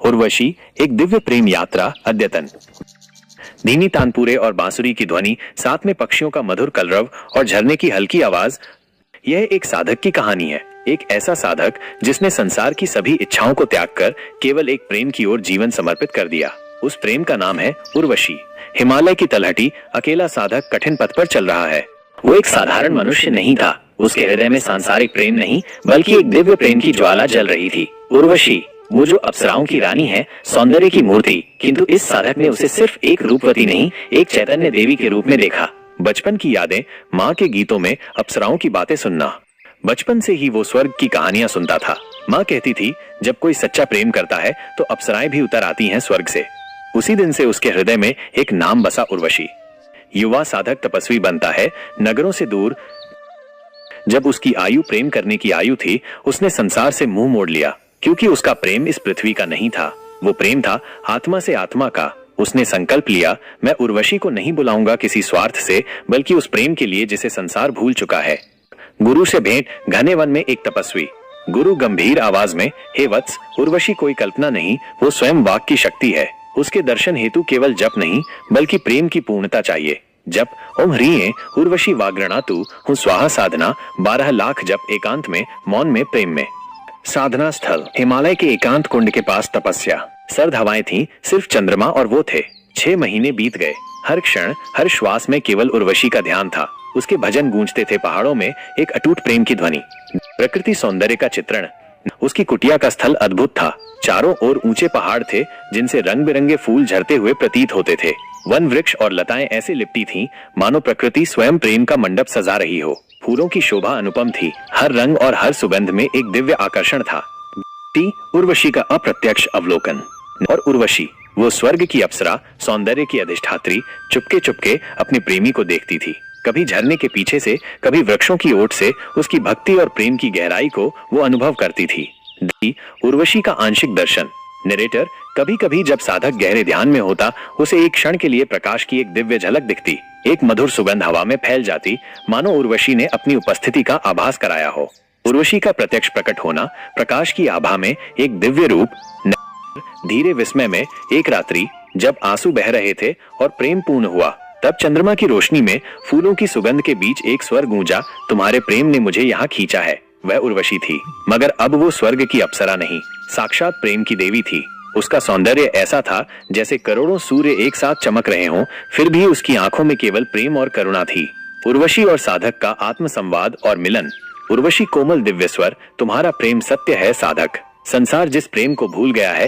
उर्वशी एक दिव्य प्रेम यात्रा अद्यतन। धीमी तानपुरे और बांसुरी की ध्वनि, साथ में पक्षियों का मधुर कलरव और झरने की हल्की आवाज। यह एक साधक की कहानी है, एक ऐसा साधक जिसने संसार की सभी इच्छाओं को त्याग कर केवल एक प्रेम की ओर जीवन समर्पित कर दिया। उस प्रेम का नाम है उर्वशी। हिमालय की तलहटी अकेला साधक कठिन पथ पर चल रहा है। वो एक साधारण मनुष्य नहीं था। उसके हृदय में सांसारिक प्रेम नहीं, बल्कि एक दिव्य प्रेम की ज्वाला जल रही थी। उर्वशी, वो जो अप्सराओं की रानी है, सौंदर्य की मूर्ति, किंतु इस साधक ने उसे सिर्फ एक रूपवती नहीं, एक चैतन्य देवी के रूप में देखा। बचपन की यादें, माँ के गीतों में अप्सराओं की बातें सुनना। बचपन से ही वो स्वर्ग की कहानियां सुनता था। माँ कहती थी, जब कोई सच्चा प्रेम करता है तो अप्सराएं भी उतर आती हैं स्वर्ग से। उसी दिन से उसके हृदय में एक नाम बसा, उर्वशी। युवा साधक तपस्वी बनता है नगरों से दूर। जब उसकी आयु प्रेम करने की आयु थी, उसने संसार से मुंह मोड़ लिया, क्योंकि उसका प्रेम इस पृथ्वी का नहीं था। वो प्रेम था आत्मा से आत्मा का। उसने संकल्प लिया, मैं उर्वशी को नहीं बुलाऊंगा किसी स्वार्थ से, बल्कि उस प्रेम के लिए जिसे संसार भूल चुका है। गुरु से भेंट। घने वन में एक तपस्वी। गुरु गंभीर आवाज में, हे वत्स, उर्वशी कोई कल्पना नहीं, वो स्वयं वाक की शक्ति है। उसके दर्शन हेतु केवल जप नहीं, बल्कि प्रेम की पूर्णता चाहिए। जप ओम ह्रीए उर्वशी वाग्रणातु हूँ स्वाहा साधना। 12 लाख जप एकांत में, मौन में, प्रेम में। साधना स्थल हिमालय के एकांत कुंड के पास तपस्या। सर्द हवाएं थीं, सिर्फ चंद्रमा और वो थे। 6 महीने बीत गए। हर क्षण, हर श्वास में केवल उर्वशी का ध्यान था। उसके भजन गूंजते थे पहाड़ों में, एक अटूट प्रेम की ध्वनि। प्रकृति सौंदर्य का चित्रण। उसकी कुटिया का स्थल अद्भुत था। चारों ओर ऊंचे पहाड़ थे, जिनसे रंग बिरंगे फूल झरते हुए प्रतीत होते थे। वन वृक्ष और लताएं ऐसे लिपटी थीं, मानो प्रकृति स्वयं प्रेम का मंडप सजा रही हो। फूलों की शोभा अनुपम थी। हर रंग और हर सुगंध में एक दिव्य आकर्षण था। उर्वशी का अप्रत्यक्ष अवलोकन। और उर्वशी, वो स्वर्ग की अप्सरा, सौंदर्य की अधिष्ठात्री, चुपके चुपके अपने प्रेमी को देखती थी। कभी झरने के पीछे से, कभी वृक्षों की ओट से। उसकी भक्ति और प्रेम की गहराई को वो अनुभव करती थी। उर्वशी का आंशिक दर्शन। नरेटर, कभी कभी जब साधक गहरे ध्यान में होता, उसे एक क्षण के लिए प्रकाश की एक दिव्य झलक दिखती। एक मधुर सुगंध हवा में फैल जाती, मानो उर्वशी ने अपनी उपस्थिति का आभास कराया हो। उर्वशी का प्रत्यक्ष प्रकट होना। प्रकाश की आभा में एक दिव्य रूप। धीरे विस्मय में। एक रात्रि जब आंसू बह रहे थे और प्रेम पूर्ण हुआ, तब चंद्रमा की रोशनी में, फूलों की सुगंध के बीच एक स्वर गूंजा, तुम्हारे प्रेम ने मुझे यहाँ खींचा है। वह उर्वशी थी, मगर अब वो स्वर्ग की अप्सरा नहीं, साक्षात प्रेम की देवी थी। उसका सौंदर्य ऐसा था जैसे करोड़ों सूर्य एक साथ चमक रहे हों, फिर भी उसकी आंखों में केवल प्रेम और करुणा थी। उर्वशी और साधक का आत्म संवाद और मिलन। उर्वशी कोमल दिव्य स्वर, तुम्हारा प्रेम सत्य है साधक। संसार जिस प्रेम को भूल गया है,